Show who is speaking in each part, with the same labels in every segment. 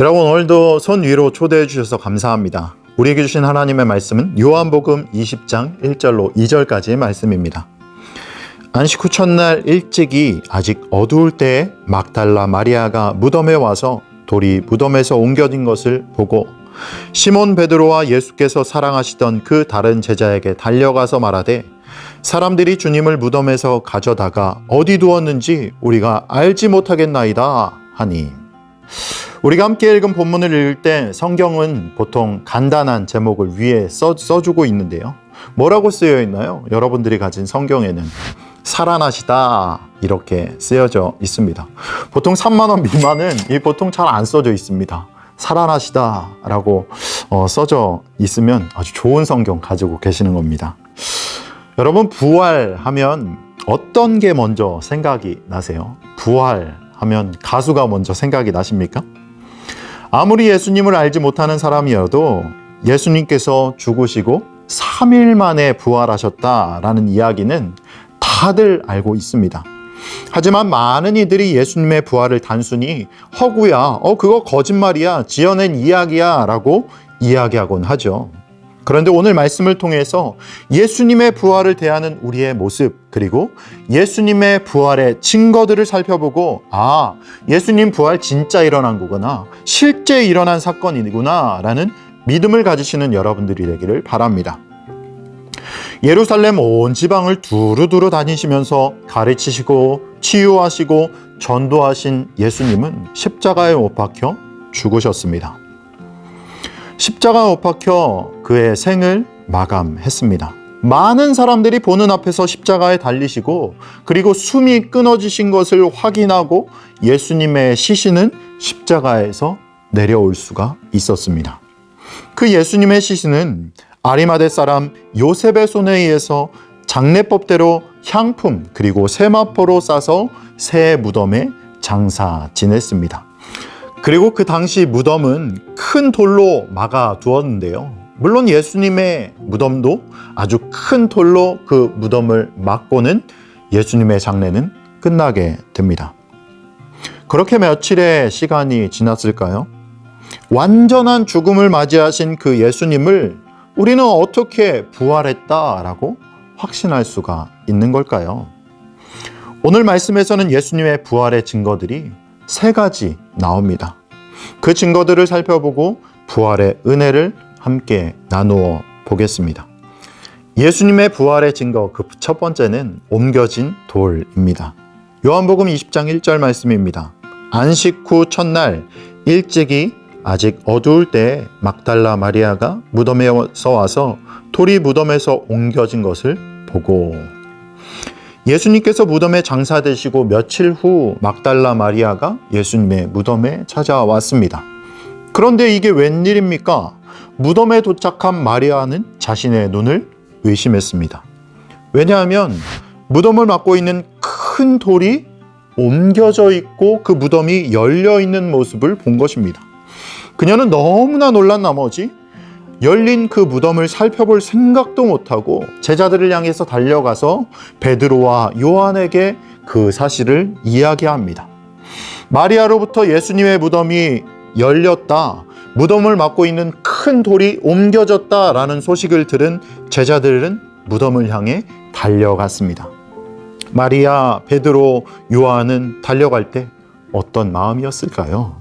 Speaker 1: 여러분, 오늘도 손 위로 초대해 주셔서 감사합니다. 우리에게 주신 하나님의 말씀은 요한복음 20장 1절로 2절까지의 말씀입니다. 안식 후 첫날 일찍이 아직 어두울 때에 막달라 마리아가 무덤에 와서 돌이 무덤에서 옮겨진 것을 보고 시몬 베드로와 예수께서 사랑하시던 그 다른 제자에게 달려가서 말하되 사람들이 주님을 무덤에서 가져다가 어디 두었는지 우리가 알지 못하겠나이다 하니, 우리가 함께 읽은 본문을 읽을 때 성경은 보통 간단한 제목을 위에 써주고 있는데요. 뭐라고 쓰여 있나요? 여러분들이 가진 성경에는 살아나시다 이렇게 쓰여져 있습니다. 보통 3만 원 미만은 보통 잘 안 써져 있습니다. 살아나시다 라고 써져 있으면 아주 좋은 성경 가지고 계시는 겁니다. 여러분, 부활하면 어떤 게 먼저 생각이 나세요? 부활하면 가수가 먼저 생각이 나십니까? 아무리 예수님을 알지 못하는 사람이어도 예수님께서 죽으시고 3일 만에 부활하셨다라는 이야기는 다들 알고 있습니다. 하지만 많은 이들이 예수님의 부활을 단순히 허구야, 그거 거짓말이야, 지어낸 이야기야 라고 이야기하곤 하죠. 그런데 오늘 말씀을 통해서 예수님의 부활을 대하는 우리의 모습, 그리고 예수님의 부활의 증거들을 살펴보고, 예수님 부활 진짜 일어난 거구나, 실제 일어난 사건이구나 라는 믿음을 가지시는 여러분들이 되기를 바랍니다. 예루살렘 온 지방을 두루두루 다니시면서 가르치시고 치유하시고 전도하신 예수님은 십자가에 못 박혀 죽으셨습니다. 십자가에 못 박혀 그의 생을 마감했습니다. 많은 사람들이 보는 앞에서 십자가에 달리시고, 그리고 숨이 끊어지신 것을 확인하고 예수님의 시신은 십자가에서 내려올 수가 있었습니다. 그 예수님의 시신은 아리마대 사람 요셉의 손에 의해서 장례법대로 향품 그리고 세마포로 싸서 새 무덤에 장사 지냈습니다. 그리고 그 당시 무덤은 큰 돌로 막아 두었는데요. 물론 예수님의 무덤도 아주 큰 돌로 그 무덤을 막고는 예수님의 장례는 끝나게 됩니다. 그렇게 며칠의 시간이 지났을까요? 완전한 죽음을 맞이하신 그 예수님을 우리는 어떻게 부활했다라고 확신할 수가 있는 걸까요? 오늘 말씀에서는 예수님의 부활의 증거들이 3가지 나옵니다. 그 증거들을 살펴보고 부활의 은혜를 함께 나누어 보겠습니다. 예수님의 부활의 증거, 그 첫 번째는 옮겨진 돌입니다. 요한복음 20장 1절 말씀입니다. 안식 후 첫날 일찍이 아직 어두울 때에 막달라 마리아가 무덤에서 와서 돌이 무덤에서 옮겨진 것을 보고, 예수님께서 무덤에 장사되시고 며칠 후 막달라 마리아가 예수님의 무덤에 찾아왔습니다. 그런데 이게 웬일입니까? 무덤에 도착한 마리아는 자신의 눈을 의심했습니다. 왜냐하면 무덤을 막고 있는 큰 돌이 옮겨져 있고 그 무덤이 열려 있는 모습을 본 것입니다. 그녀는 너무나 놀란 나머지 열린 그 무덤을 살펴볼 생각도 못하고 제자들을 향해서 달려가서 베드로와 요한에게 그 사실을 이야기합니다. 마리아로부터 예수님의 무덤이 열렸다, 무덤을 막고 있는 큰 돌이 옮겨졌다라는 소식을 들은 제자들은 무덤을 향해 달려갔습니다. 마리아, 베드로, 요한은 달려갈 때 어떤 마음이었을까요?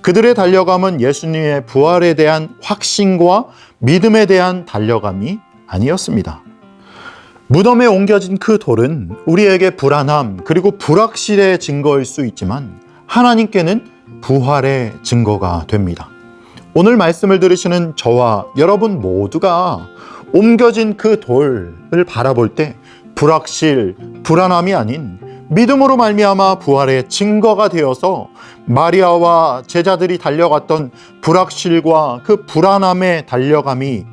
Speaker 1: 그들의 달려감은 예수님의 부활에 대한 확신과 믿음에 대한 달려감이 아니었습니다. 무덤에 옮겨진 그 돌은 우리에게 불안함 그리고 불확실의 증거일 수 있지만 하나님께는 부활의 증거가 됩니다. 오늘 말씀을 들으시는 저와 여러분 모두가 옮겨진 그 돌을 바라볼 때 불확실, 불안함이 아닌 믿음으로 말미암아 부활의 증거가 되어서 마리아와 제자들이 달려갔던 불확실과 그 불안함의 달려감이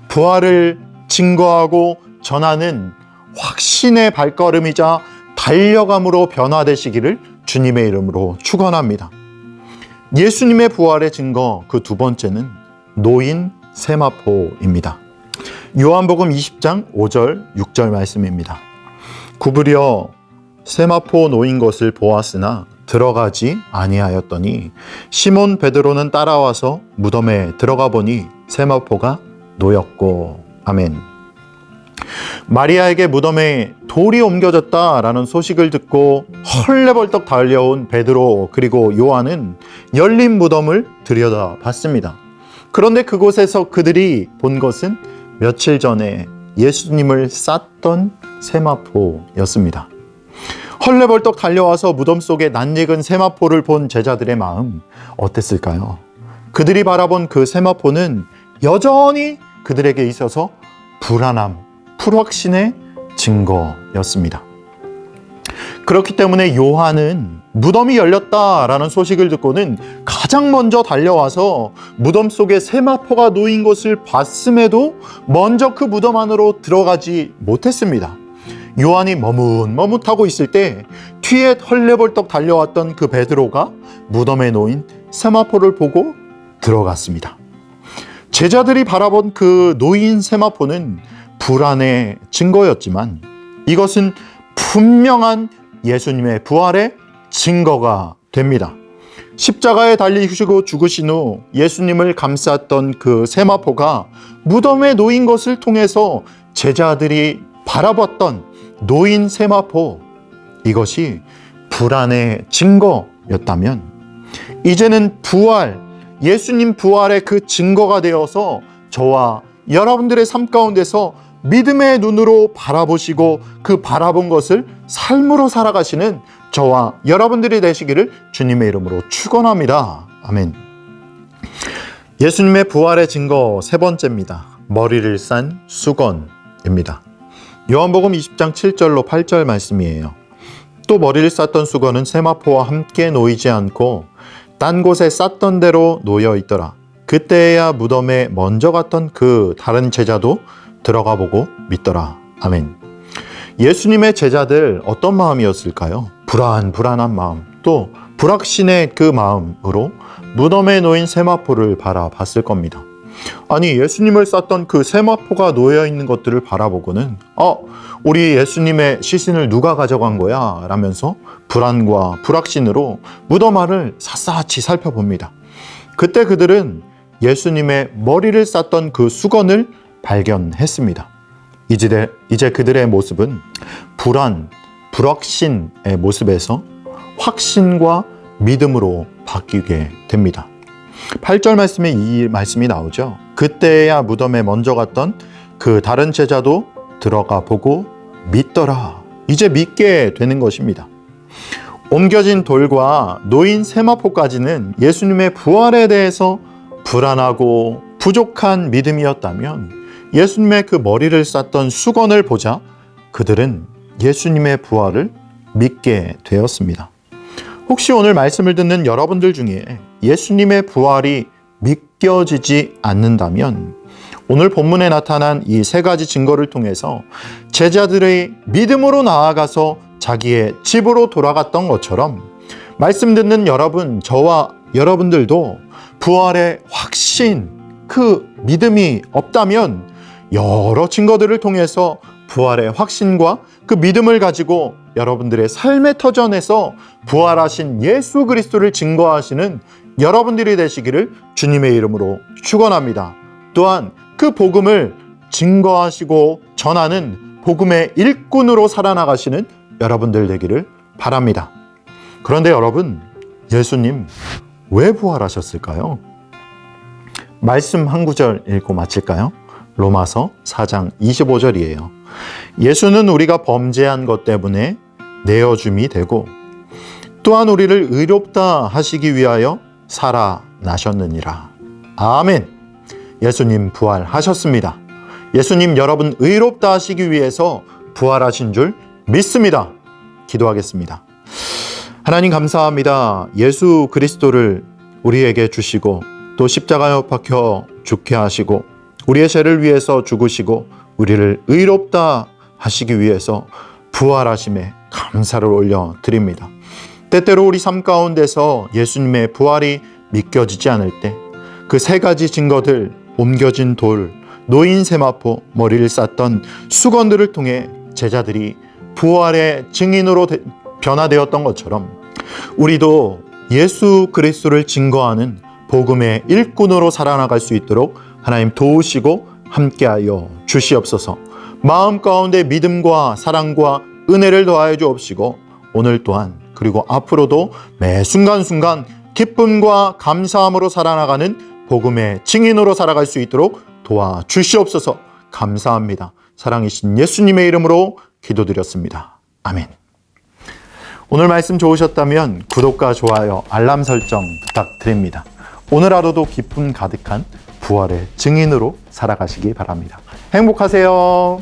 Speaker 1: 부활을 증거하고 전하는 확신의 발걸음이자 달려감으로 변화되시기를 주님의 이름으로 축원합니다. 예수님의 부활의 증거, 그 두 번째는 노인 세마포입니다. 요한복음 20장 5절, 6절 말씀입니다. 구부려 세마포 놓인 것을 보았으나 들어가지 아니하였더니 시몬 베드로는 따라와서 무덤에 들어가 보니 세마포가 놓였고. 아멘. 마리아에게 무덤에 돌이 옮겨졌다라는 소식을 듣고 헐레벌떡 달려온 베드로 그리고 요한은 열린 무덤을 들여다봤습니다. 그런데 그곳에서 그들이 본 것은 며칠 전에 예수님을 쌌던 세마포였습니다. 헐레벌떡 달려와서 무덤 속에 낯익은 세마포를 본 제자들의 마음 어땠을까요? 그들이 바라본 그 세마포는 여전히 그들에게 있어서 불안함, 불확신의 증거였습니다. 그렇기 때문에 요한은 무덤이 열렸다라는 소식을 듣고는 가장 먼저 달려와서 무덤 속에 세마포가 놓인 것을 봤음에도 먼저 그 무덤 안으로 들어가지 못했습니다. 요한이 머뭇머뭇하고 있을 때 뒤에 헐레벌떡 달려왔던 그 베드로가 무덤에 놓인 세마포를 보고 들어갔습니다. 제자들이 바라본 그 놓인 세마포는 불안의 증거였지만 이것은 분명한 예수님의 부활의 증거가 됩니다. 십자가에 달리시고 죽으신 후 예수님을 감쌌던 그 세마포가 무덤에 놓인 것을 통해서 제자들이 바라봤던 놓인 세마포, 이것이 불안의 증거였다면 이제는 부활, 예수님 부활의 그 증거가 되어서 저와 여러분들의 삶 가운데서 믿음의 눈으로 바라보시고 그 바라본 것을 삶으로 살아가시는 저와 여러분들이 되시기를 주님의 이름으로 축원합니다. 아멘. 예수님의 부활의 증거 세 번째입니다. 머리를 싼 수건입니다. 요한복음 20장 7절로 8절 말씀이에요. 또 머리를 쌌던 수건은 세마포와 함께 놓이지 않고 딴 곳에 쌌던 대로 놓여 있더라. 그때야 무덤에 먼저 갔던 그 다른 제자도 들어가 보고 믿더라. 아멘. 예수님의 제자들 어떤 마음이었을까요? 불안한 마음, 또 불확신의 그 마음으로 무덤에 놓인 세마포를 바라봤을 겁니다. 아니, 예수님을 쌌던 그 세마포가 놓여 있는 것들을 바라보고는 우리 예수님의 시신을 누가 가져간 거야? 라면서 불안과 불확신으로 무덤 안을 샅샅이 살펴봅니다. 그때 그들은 예수님의 머리를 쌌던 그 수건을 발견했습니다. 이제 그들의 모습은 불안, 불확신의 모습에서 확신과 믿음으로 바뀌게 됩니다. 8절 말씀에 이 말씀이 나오죠. 그때야 무덤에 먼저 갔던 그 다른 제자도 들어가 보고 믿더라. 이제 믿게 되는 것입니다. 옮겨진 돌과 놓인 세마포까지는 예수님의 부활에 대해서 불안하고 부족한 믿음이었다면 예수님의 그 머리를 쌌던 수건을 보자 그들은 예수님의 부활을 믿게 되었습니다. 혹시 오늘 말씀을 듣는 여러분들 중에 예수님의 부활이 믿겨지지 않는다면 오늘 본문에 나타난 이 세 가지 증거를 통해서 제자들의 믿음으로 나아가서 자기의 집으로 돌아갔던 것처럼 말씀 듣는 여러분, 저와 여러분들도 부활의 확신, 그 믿음이 없다면 여러 증거들을 통해서 부활의 확신과 그 믿음을 가지고 여러분들의 삶의 터전에서 부활하신 예수 그리스도를 증거하시는 여러분들이 되시기를 주님의 이름으로 축원합니다. 또한 그 복음을 증거하시고 전하는 복음의 일꾼으로 살아나가시는 여러분들 되기를 바랍니다. 그런데 여러분, 예수님 왜 부활하셨을까요? 말씀 한 구절 읽고 마칠까요? 로마서 4장 25절이에요. 예수는 우리가 범죄한 것 때문에 내어줌이 되고 또한 우리를 의롭다 하시기 위하여 살아나셨느니라. 아멘. 예수님 부활하셨습니다. 예수님 여러분 의롭다 하시기 위해서 부활하신 줄 믿습니다. 기도하겠습니다. 하나님 감사합니다. 예수 그리스도를 우리에게 주시고 또 십자가에 못 박혀 죽게 하시고 우리의 죄를 위해서 죽으시고 우리를 의롭다 하시기 위해서 부활하심에 감사를 올려드립니다. 때때로 우리 삶 가운데서 예수님의 부활이 믿겨지지 않을 때 그 세 가지 증거들, 옮겨진 돌, 놓인 세마포, 머리를 쌌던 수건들을 통해 제자들이 부활의 증인으로 변화되었던 것처럼 우리도 예수 그리스도를 증거하는 복음의 일꾼으로 살아나갈 수 있도록 하나님 도우시고 함께하여 주시옵소서. 마음 가운데 믿음과 사랑과 은혜를 더하여 주옵시고 오늘 또한 그리고 앞으로도 매 순간순간 기쁨과 감사함으로 살아나가는 복음의 증인으로 살아갈 수 있도록 도와주시옵소서. 감사합니다. 사랑이신 예수님의 이름으로 기도드렸습니다. 아멘. 오늘 말씀 좋으셨다면 구독과 좋아요, 알람 설정 부탁드립니다. 오늘 하루도 기쁨 가득한 부활의 증인으로 살아가시기 바랍니다. 행복하세요.